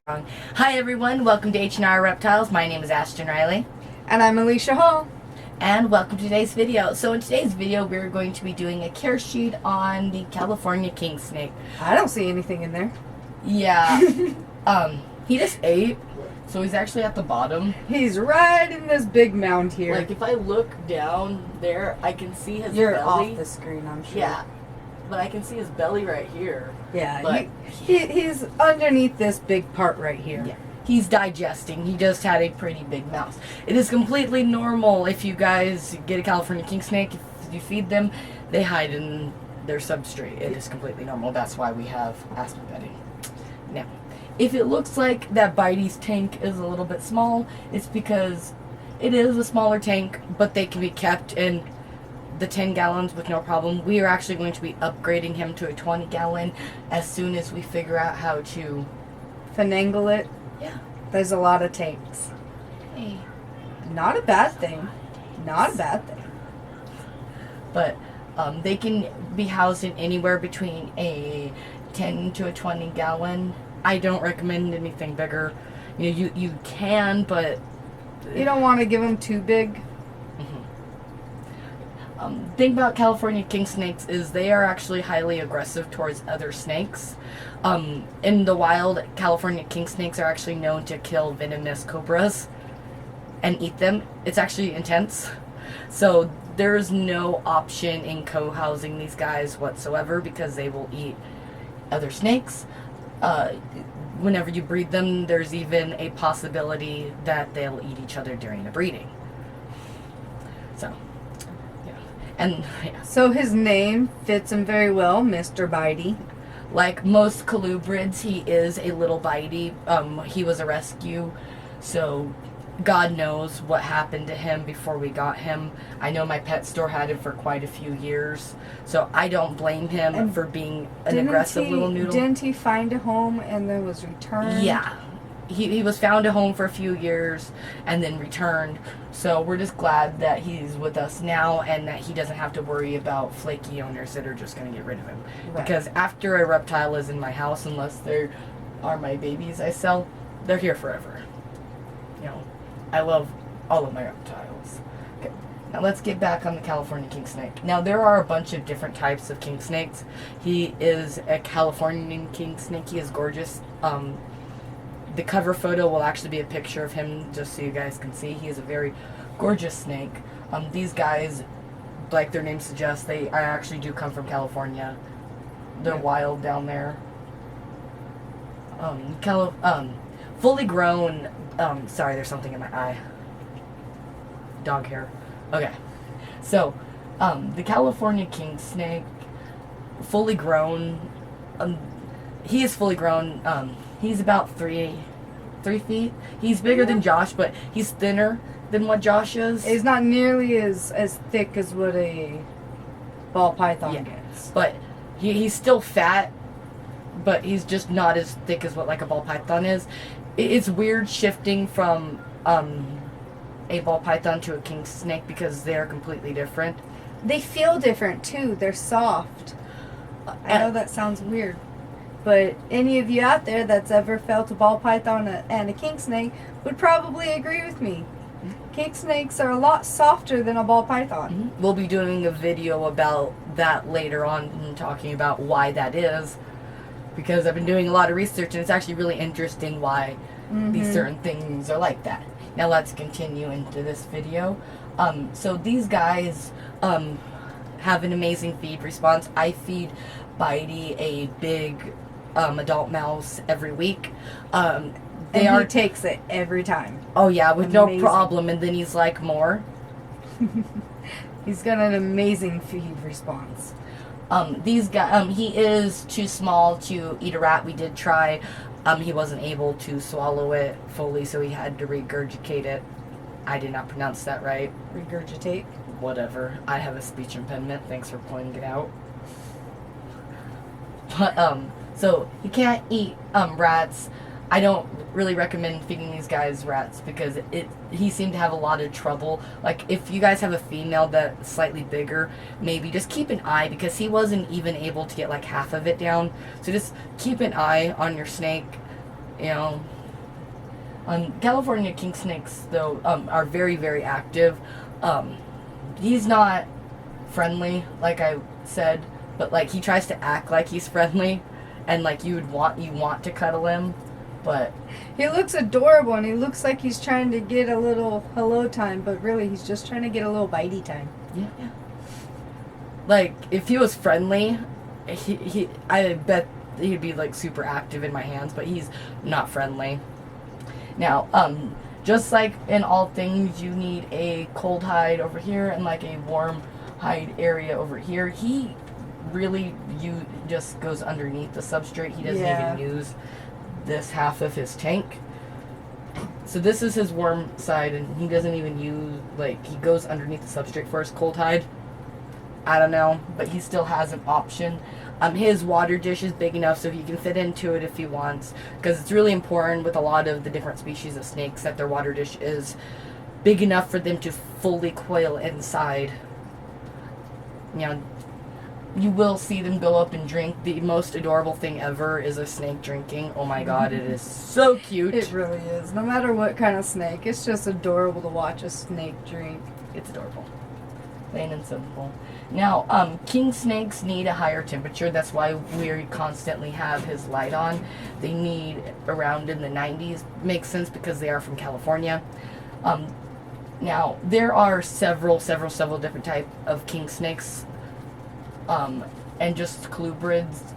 Hi everyone, welcome to H&R Reptiles. My name is Ashton Riley. And I'm Alicia Hall. And welcome to today's video. So in today's video, we're going to be doing a care sheet on the California kingsnake. I don't see anything in there. Yeah. He just ate, so he's actually at the bottom. He's right in this big mound here. Like if I look down there, I can see his You're belly. off the screen, I'm sure. Yeah. But I can see his belly right here. Yeah, But he's underneath this big part right here. yeah. He's digesting. He just had a pretty big mouth. It is completely normal if you guys get a California king snake. If you feed them, they hide in their substrate. It is completely normal. That's why we have aspen bedding. Now, if it looks like that Bitey's tank is a little bit small, it's because it is a smaller tank, but they can be kept in the 10 gallons with no problem. We are actually going to be upgrading him to a 20 gallon as soon as we figure out how to Finagle it. yeah. There's a lot of tanks. Hey. Not a bad thing. Not a bad thing. But they can be housed in anywhere between a 10 to a 20 gallon. I don't recommend anything bigger. You can, but You don't want to give them too big. thing about California king snakes is they are actually highly aggressive towards other snakes. In the wild, California king snakes are actually known to kill venomous cobras and eat them. It's actually intense. So there's no option in co-housing these guys whatsoever because they will eat other snakes. Whenever you breed them, there's even a possibility that they'll eat each other during the breeding. So, yeah. And, yeah. So his name fits him very well, Mr. Bitey. Like most colubrids, he is a little bitey. He was a rescue, so God knows what happened to him before we got him. I know my pet store had him for quite a few years, so I don't blame him And for being an aggressive little noodle. Didn't he find a home and then was returned? Yeah. He was found a home for a few years and then returned. So we're just glad that he's with us now and that he doesn't have to worry about flaky owners that are just going to get rid of him. Right. Because after a reptile is in my house, unless they are my babies I sell, they're here forever. You know, I love all of my reptiles. Okay, now let's get back on the California king snake. Now there are a bunch of different types of king snakes. He is a Californian king snake. He is gorgeous. The cover photo will actually be a picture of him just so you guys can see. He is a very gorgeous snake. These guys, like their name suggests, they actually do come from California. They're wild down there. Fully grown, sorry, there's something in my eye. Dog hair. Okay. So, the California king snake, fully grown, he is fully grown. He's about 3 feet. He's bigger than Josh, but he's thinner than what Josh is. It's not nearly as thick as what a ball python gets. But he's still fat, but he's just not as thick as what like a ball python is. It's weird shifting from a ball python to a king snake because they're completely different. They feel different too. They're soft. I know that sounds weird, but any of you out there that's ever felt a ball python and a king snake would probably agree with me. King snakes are a lot softer than a ball python. We'll be doing a video about that later on and talking about why that is, because I've been doing a lot of research and it's actually really interesting why these certain things are like that. Now let's continue into this video. So these guys have an amazing feed response. I feed Bitey a big adult mouse every week. He takes it every time. Oh yeah, with no problem, and then he's like, more. He's got an amazing feed response. These guys, he is too small to eat a rat. We did try. He wasn't able to swallow it fully, so he had to regurgitate it. I did not pronounce that right. Regurgitate? Whatever. I have a speech impediment. Thanks for pointing it out. But, so he can't eat rats. I don't really recommend feeding these guys rats because he seemed to have a lot of trouble. Like, if you guys have a female that's slightly bigger, maybe just keep an eye, because he wasn't even able to get like half of it down. So just keep an eye on your snake, you know. California king snakes, though, are very, very active. He's not friendly, like I said, but like he tries to act like he's friendly, and like you want to cuddle him, but He looks adorable, and he looks like he's trying to get a little hello time, but really he's just trying to get a little bitey time. yeah. Like if he was friendly, I bet he'd be like super active in my hands, but he's not friendly. Now, just like in all things, you need a cold hide over here and like a warm hide area over here. He really just goes underneath the substrate. He doesn't even use this half of his tank. So this is his warm side, and he doesn't even use, like, he goes underneath the substrate for his cold hide. I don't know, but he still has an option. His water dish is big enough so he can fit into it if he wants, because it's really important with a lot of the different species of snakes that their water dish is big enough for them to fully coil inside. You know, you will see them go up and drink. The most adorable thing ever is a snake drinking. Oh my god, it is so cute. It really is. No matter what kind of snake, it's just adorable to watch a snake drink. It's adorable. Plain and simple. Now, king snakes need a higher temperature. That's why we constantly have his light on. They need around in the 90s. Makes sense because they are from California. Now, there are several different types of king snakes, and just colubrids,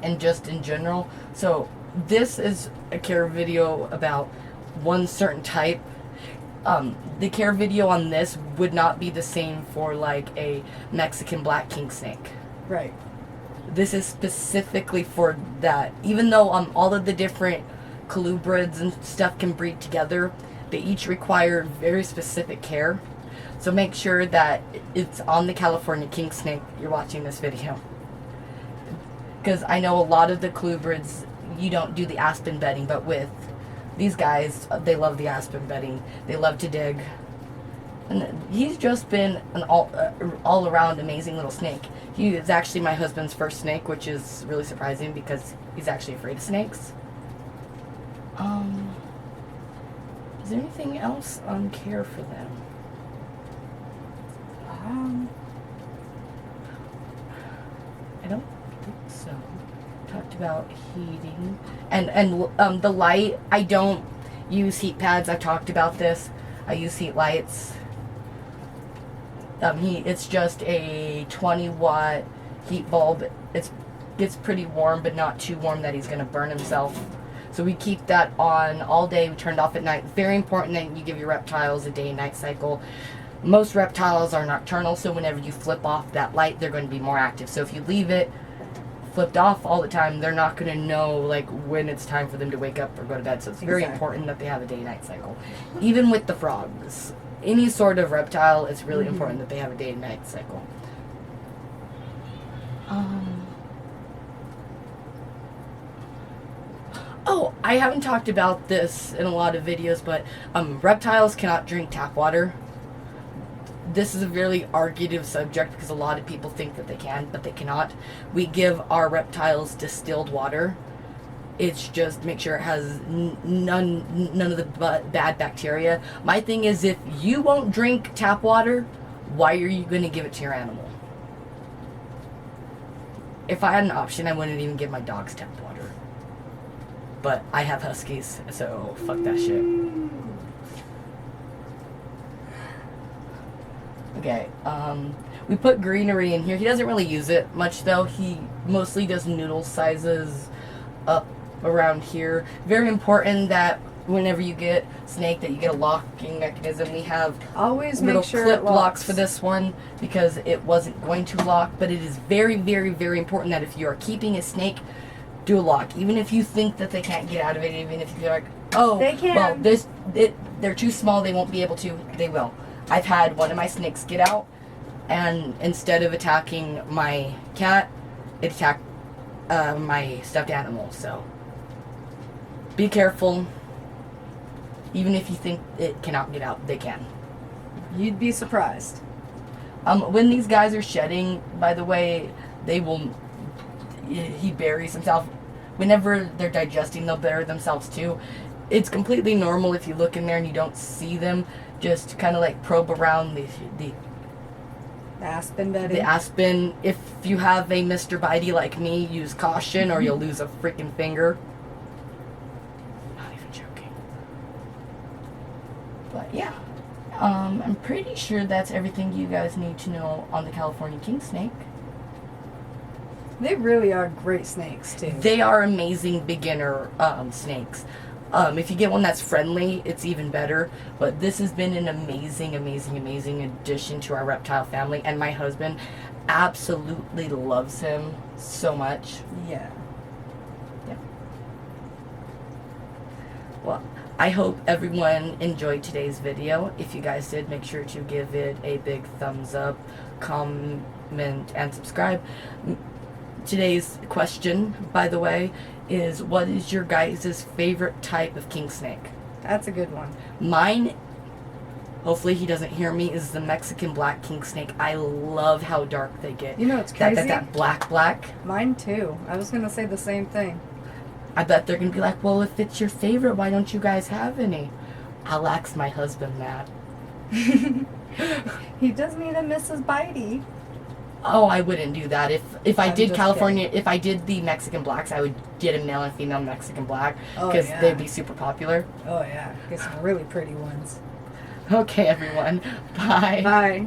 and just in general. So, this is a care video about one certain type. The care video on this would not be the same for like a Mexican black king snake. Right. This is specifically for that. Even though all of the different colubrids and stuff can breed together, they each require very specific care. So make sure that it's on the California king snake you're watching this video. Because I know a lot of the colubrids, you don't do the aspen bedding, but with these guys, they love the aspen bedding. They love to dig. And he's just been an all-around amazing little snake. He is actually my husband's first snake, which is really surprising because he's actually afraid of snakes. Is there anything else on care for them? I don't think so. Talked about heating and the light. I don't use heat pads. I've talked about this. I use heat lights. It's just a 20-watt heat bulb. Gets pretty warm, but not too warm that he's gonna burn himself. So we keep that on all day. We turn it off at night. Very important that you give your reptiles a day and night cycle. Most reptiles are nocturnal, so whenever you flip off that light, they're going to be more active. So if you leave it flipped off all the time, they're not going to know like when it's time for them to wake up or go to bed. So it's very important that they have a day-night cycle. Even with the frogs, any sort of reptile, it's really important that they have a day-night cycle. Oh, I haven't talked about this in a lot of videos, but reptiles cannot drink tap water. This is a really argued subject because a lot of people think that they can, but they cannot. We give our reptiles distilled water. It's just make sure it has none of the bad bacteria. My thing is, if you won't drink tap water, why are you going to give it to your animal? If I had an option, I wouldn't even give my dogs tap water. But I have huskies, so fuck that shit. Okay, we put greenery in here. He doesn't really use it much though. He mostly does noodle sizes up around here. Very important that whenever you get snake that you get a locking mechanism. We have always little make sure clip it locks for this one because it wasn't going to lock, but it is very, very, very important that if you are keeping a snake, do a lock. Even if you think that they can't get out of it, even if you're like, oh, they can. Well, they're too small, they won't be able to, they will. I've had one of my snakes get out, and instead of attacking my cat, it attacked my stuffed animal. So be careful. Even if you think it cannot get out, they can. You'd be surprised. When these guys are shedding, by the way, he buries himself. Whenever they're digesting, they'll bury themselves too. it's completely normal if you look in there and you don't see them. Just kind of like probe around the aspen bedding. the aspen. If you have a Mr. Bitey like me, use caution or you'll lose a freaking finger. Not even joking. But yeah, I'm pretty sure that's everything you guys need to know on the California king snake. They really are great snakes too. They are amazing beginner snakes. If you get one that's friendly, it's even better. But this has been an amazing, amazing, amazing addition to our reptile family. And my husband absolutely loves him so much. Yeah. Yeah. Well, I hope everyone enjoyed today's video. If you guys did, make sure to give it a big thumbs up, comment, and subscribe. Today's question, by the way, is what is your guys' favorite type of king snake? That's a good one. Mine, hopefully he doesn't hear me, is the Mexican black king snake. I love how dark they get. You know it's crazy? That black. Mine too. I was gonna say the same thing. I bet they're gonna be like, well, if it's your favorite, why don't you guys have any? I'll ask my husband that. He does need a Mrs. Bitey. Oh, I wouldn't do that. If I I'm did just California, kidding. if I did the Mexican blacks, I would get a male and female Mexican black Oh, because yeah. they'd be super popular. Oh yeah, get some really pretty ones. Okay, everyone. Bye. Bye.